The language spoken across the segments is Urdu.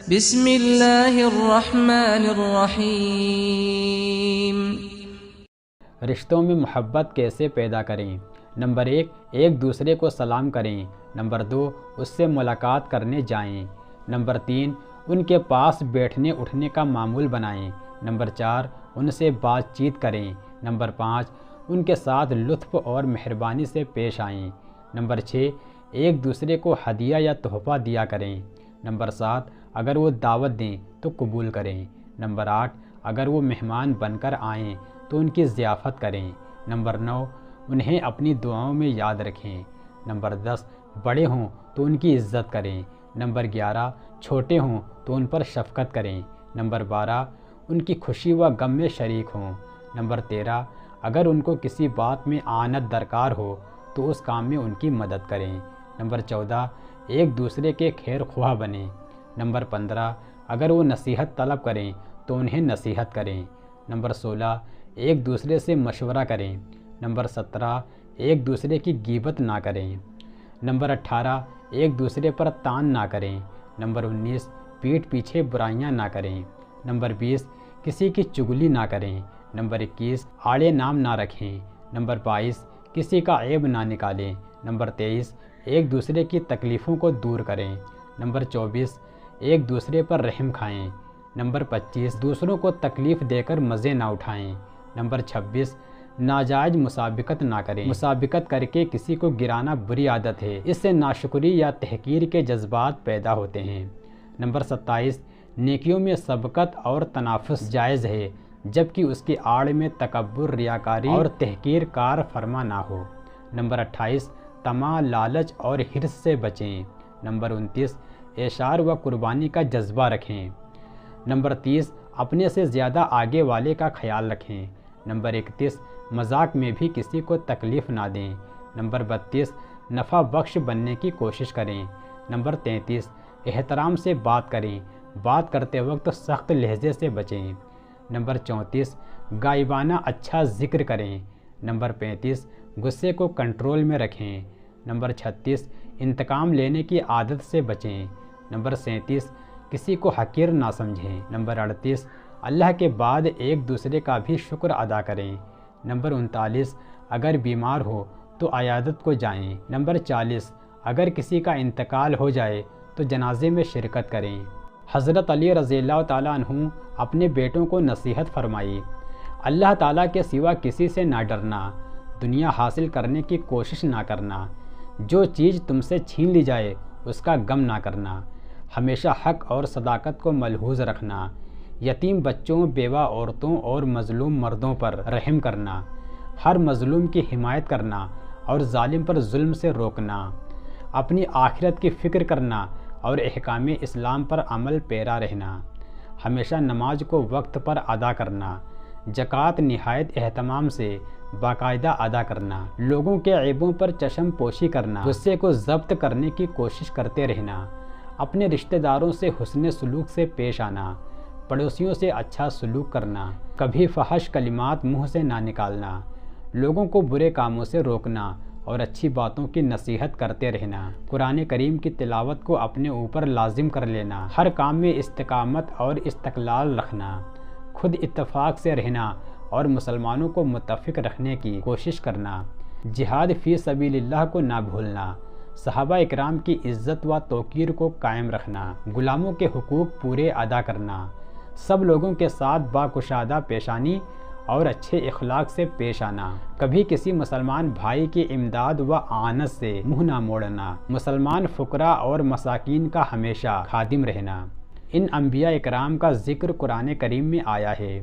بسم اللہ الرحمن الرحیم۔ رشتوں میں محبت کیسے پیدا کریں؟ نمبر 1، ایک دوسرے کو سلام کریں۔ نمبر 2، اس سے ملاقات کرنے جائیں۔ نمبر 3، ان کے پاس بیٹھنے اٹھنے کا معمول بنائیں۔ نمبر 4، ان سے بات چیت کریں۔ نمبر 5، ان کے ساتھ لطف اور مہربانی سے پیش آئیں۔ نمبر 6، ایک دوسرے کو ہدیہ یا تحفہ دیا کریں۔ نمبر 7، اگر وہ دعوت دیں تو قبول کریں۔ نمبر 8، اگر وہ مہمان بن کر آئیں تو ان کی ضیافت کریں۔ نمبر 9، انہیں اپنی دعاؤں میں یاد رکھیں۔ نمبر 10، بڑے ہوں تو ان کی عزت کریں۔ نمبر 11، چھوٹے ہوں تو ان پر شفقت کریں۔ نمبر 12، ان کی خوشی و غم میں شریک ہوں۔ نمبر 13، اگر ان کو کسی بات میں اعانت درکار ہو تو اس کام میں ان کی مدد کریں۔ نمبر 14، ایک دوسرے کے خیر خواہ بنیں۔ نمبر 15، اگر وہ نصیحت طلب کریں تو انہیں نصیحت کریں۔ نمبر 16، ایک دوسرے سے مشورہ کریں۔ نمبر 17، ایک دوسرے کی غیبت نہ کریں۔ نمبر 18، ایک دوسرے پر طعن نہ کریں۔ نمبر 19، پیٹھ پیچھے برائیاں نہ کریں۔ نمبر 20، کسی کی چغلی نہ کریں۔ نمبر 21، آڑے نام نہ رکھیں۔ نمبر 22، کسی کا عیب نہ نکالیں۔ نمبر 23، ایک دوسرے کی تکلیفوں کو دور کریں۔ نمبر 24، ایک دوسرے پر رحم کھائیں۔ نمبر 25، دوسروں کو تکلیف دے کر مزے نہ اٹھائیں۔ نمبر 26، ناجائز مسابقت نہ کریں۔ مسابقت کر کے کسی کو گرانا بری عادت ہے، اس سے ناشکری یا تحقیر کے جذبات پیدا ہوتے ہیں۔ نمبر 27، نیکیوں میں سبقت اور تنافس جائز ہے، جبکہ اس کی آڑ میں تکبر، ریاکاری اور تحقیر کار فرما نہ ہو۔ نمبر 28، طمع، لالچ اور حرص سے بچیں۔ نمبر 29، اعشار و قربانی کا جذبہ رکھیں۔ نمبر 30، اپنے سے زیادہ آگے والے کا خیال رکھیں۔ نمبر 31، مذاق میں بھی کسی کو تکلیف نہ دیں۔ نمبر 32، نفع بخش بننے کی کوشش کریں۔ نمبر 33، احترام سے بات کریں، بات کرتے وقت سخت لہجے سے بچیں۔ نمبر 34، غائبانہ اچھا ذکر کریں۔ نمبر 35، غصے کو کنٹرول میں رکھیں۔ نمبر 36، انتقام لینے کی عادت سے بچیں۔ نمبر 37، کسی کو حقیر نہ سمجھیں۔ نمبر 38، اللہ کے بعد ایک دوسرے کا بھی شکر ادا کریں۔ نمبر 39، اگر بیمار ہو تو عیادت کو جائیں۔ نمبر 40، اگر کسی کا انتقال ہو جائے تو جنازے میں شرکت کریں۔ حضرت علی رضی اللہ تعالیٰ عنہ اپنے بیٹوں کو نصیحت فرمائی، اللہ تعالیٰ کے سوا کسی سے نہ ڈرنا، دنیا حاصل کرنے کی کوشش نہ کرنا، جو چیز تم سے چھین لی جائے اس کا غم نہ کرنا، ہمیشہ حق اور صداقت کو ملحوظ رکھنا، یتیم بچوں، بیوہ عورتوں اور مظلوم مردوں پر رحم کرنا، ہر مظلوم کی حمایت کرنا اور ظالم پر ظلم سے روکنا، اپنی آخرت کی فکر کرنا اور احکام اسلام پر عمل پیرا رہنا، ہمیشہ نماز کو وقت پر ادا کرنا، زکوٰۃ نہایت اہتمام سے باقاعدہ ادا کرنا، لوگوں کے عیبوں پر چشم پوشی کرنا، غصے کو ضبط کرنے کی کوشش کرتے رہنا، اپنے رشتہ داروں سے حسن سلوک سے پیش آنا، پڑوسیوں سے اچھا سلوک کرنا، کبھی فحش کلمات منہ سے نہ نکالنا، لوگوں کو برے کاموں سے روکنا اور اچھی باتوں کی نصیحت کرتے رہنا، قرآن کریم کی تلاوت کو اپنے اوپر لازم کر لینا، ہر کام میں استقامت اور استقلال رکھنا، خود اتفاق سے رہنا اور مسلمانوں کو متفق رکھنے کی کوشش کرنا، جہاد فی سبیل اللہ کو نہ بھولنا، صحابہ اکرام کی عزت و توقیر کو قائم رکھنا، غلاموں کے حقوق پورے ادا کرنا، سب لوگوں کے ساتھ باکشادہ پیشانی اور اچھے اخلاق سے پیش آنا، کبھی کسی مسلمان بھائی کی امداد و اعانت سے منہ نہ موڑنا، مسلمان فقراء اور مساکین کا ہمیشہ خادم رہنا۔ ان انبیاء اکرام کا ذکر قرآن کریم میں آیا ہے۔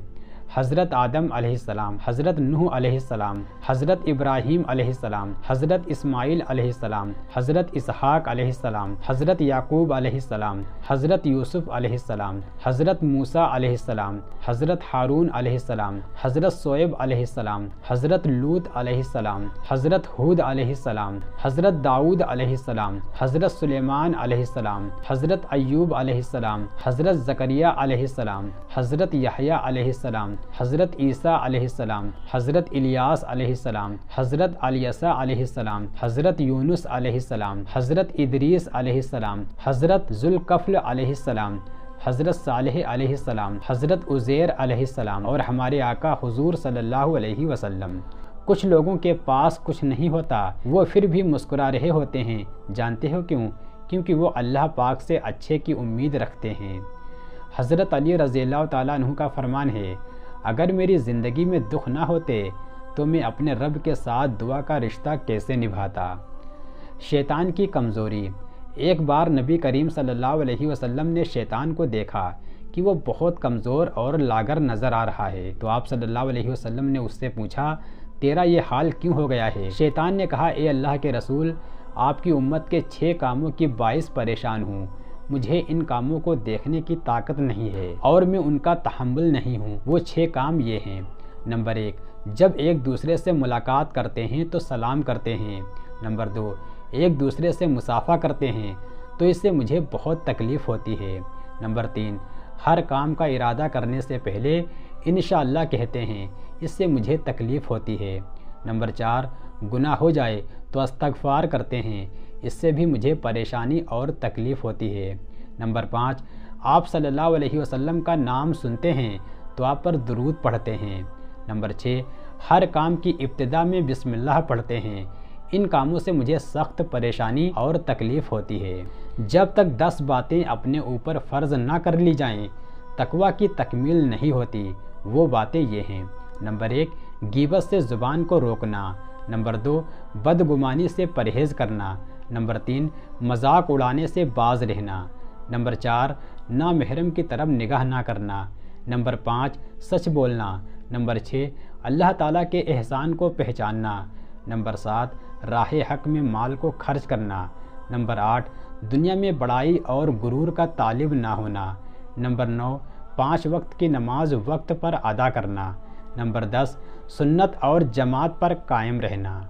حضرت آدم علیہ السلام، حضرت نوح علیہ السلام، حضرت ابراہیم علیہ السلام، حضرت اسماعیل علیہ السلام، حضرت اسحاق علیہ السلام، حضرت یعقوب علیہ السلام، حضرت یوسف علیہ السلام، حضرت موسیٰ علیہ السلام، حضرت ہارون علیہ السلام، حضرت شعیب علیہ السلام، حضرت لوط علیہ السلام، حضرت ہود علیہ السلام، حضرت داؤد علیہ السلام، حضرت سلیمان علیہ السلام، حضرت ایوب علیہ السلام، حضرت زکریا علیہ السلام، حضرت یحییٰ علیہ السلام، حضرت عیسیٰ علیہ السلام، حضرت الیاس علیہ السلام، حضرت الیسع علیہ السلام، حضرت یونس علیہ السلام، حضرت ادریس علیہ السلام، حضرت ذوالکفل علیہ السلام، حضرت صالح علیہ السلام، حضرت عزیر علیہ السلام اور ہمارے آقا حضور صلی اللہ علیہ وسلم۔ کچھ لوگوں کے پاس کچھ نہیں ہوتا، وہ پھر بھی مسکرا رہے ہوتے ہیں، جانتے ہو کیوں؟ کیونکہ وہ اللہ پاک سے اچھے کی امید رکھتے ہیں۔ حضرت علی رضی اللہ تعالیٰ عنہ کا فرمان ہے، اگر میری زندگی میں دکھ نہ ہوتے تو میں اپنے رب کے ساتھ دعا کا رشتہ کیسے نبھاتا۔ شیطان کی کمزوری۔ ایک بار نبی کریم صلی اللہ علیہ وسلم نے شیطان کو دیکھا کہ وہ بہت کمزور اور لاغر نظر آ رہا ہے، تو آپ صلی اللہ علیہ وسلم نے اس سے پوچھا، تیرا یہ حال کیوں ہو گیا ہے؟ شیطان نے کہا، اے اللہ کے رسول، آپ کی امت کے 6 کاموں کی باعث پریشان ہوں، مجھے ان کاموں کو دیکھنے کی طاقت نہیں ہے اور میں ان کا تحمل نہیں ہوں۔ وہ 6 کام یہ ہیں۔ نمبر 1، جب ایک دوسرے سے ملاقات کرتے ہیں تو سلام کرتے ہیں۔ نمبر 2، ایک دوسرے سے مصافحہ کرتے ہیں تو اس سے مجھے بہت تکلیف ہوتی ہے۔ نمبر 3، ہر کام کا ارادہ کرنے سے پہلے انشاءاللہ کہتے ہیں، اس سے مجھے تکلیف ہوتی ہے۔ نمبر 4، گناہ ہو جائے تو استغفار کرتے ہیں، اس سے بھی مجھے پریشانی اور تکلیف ہوتی ہے۔ نمبر 5، آپ صلی اللہ علیہ وسلم کا نام سنتے ہیں تو آپ پر درود پڑھتے ہیں۔ نمبر 6، ہر کام کی ابتدا میں بسم اللہ پڑھتے ہیں، ان کاموں سے مجھے سخت پریشانی اور تکلیف ہوتی ہے۔ جب تک 10 باتیں اپنے اوپر فرض نہ کر لی جائیں، تقویٰ کی تکمیل نہیں ہوتی۔ وہ باتیں یہ ہیں۔ نمبر 1، غیبت سے زبان کو روکنا۔ نمبر 2، بدگمانی سے پرہیز کرنا۔ نمبر 3، مذاق اڑانے سے باز رہنا۔ نمبر 4، نامحرم کی طرف نگاہ نہ کرنا۔ نمبر 5، سچ بولنا۔ نمبر 6، اللہ تعالیٰ کے احسان کو پہچاننا۔ نمبر 7، راہ حق میں مال کو خرچ کرنا۔ نمبر 8، دنیا میں بڑائی اور غرور کا طالب نہ ہونا۔ نمبر 9، 5 وقت کی نماز وقت پر ادا کرنا۔ نمبر 10، سنت اور جماعت پر قائم رہنا۔